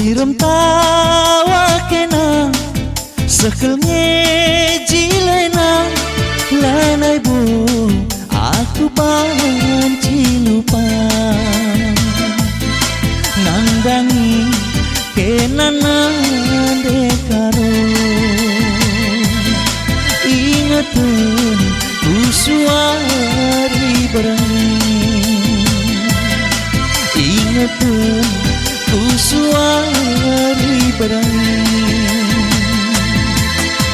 Cirem tawa kena Sekel ngeji lena Lanai bu aku banci lupa Nangdangi kena nande karo Ingatun ku suari berangi Ingatun ku suari berangi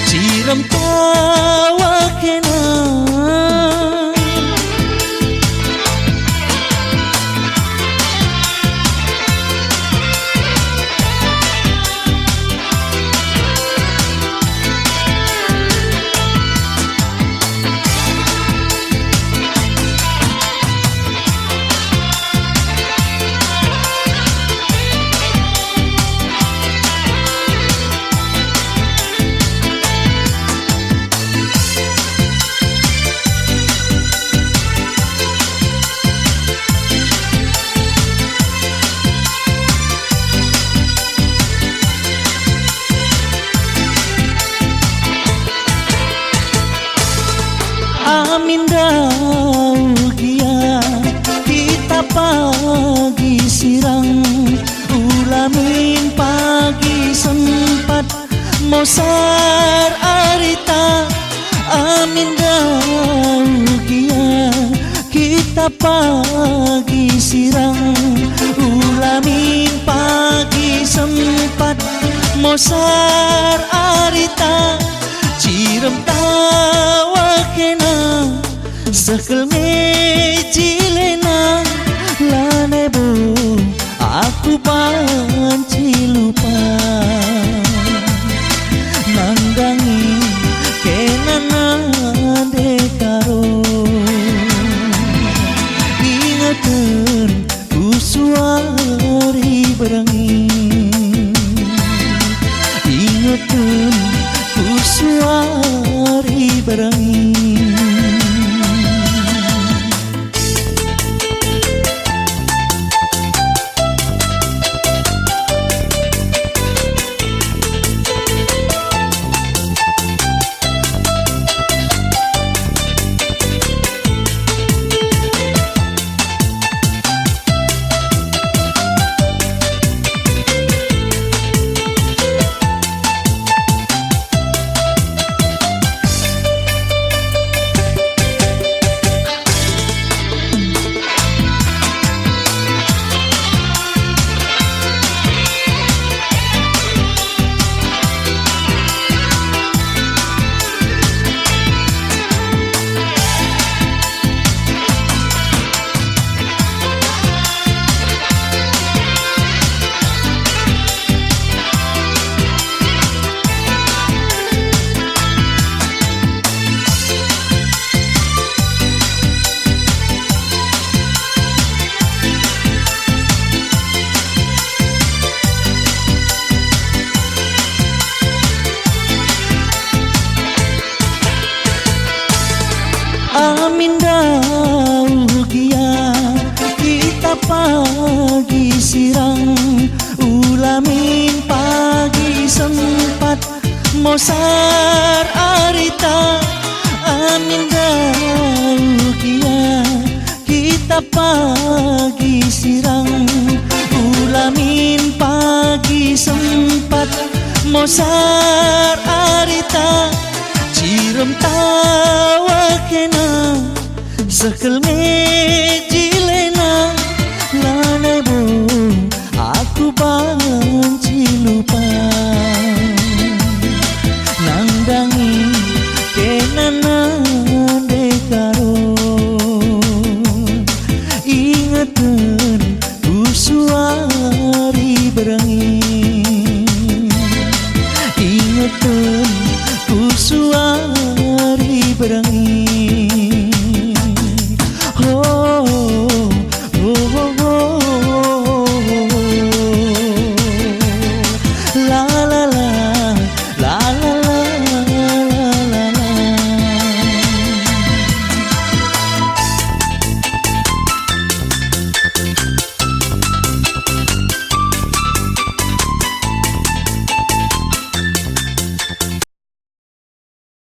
Cirem tawa kena Amin daugia kita pagi sirang Ulamin pagi sempat mosar arita Amin daugia kita pagi sirang Ulamin pagi sempat mosar arita Cirem tawa kena Sekel ngeji lena Lanai bu aku banci lupa Nangdangi kena nande karo Ingatun ku suari berangi Ingatun ku suari berangi Amin daugia kita pagi sirang Ulamin pagi sempat mosar arita Amin daugia kita pagi sirang Ulamin pagi sempat mosar arita Cirem tawa kena Sekel ngeji lena Lanai bu aku banci lupa Nangdangi kena nande karo Ingatun ku suari berangi Ingatun ku suari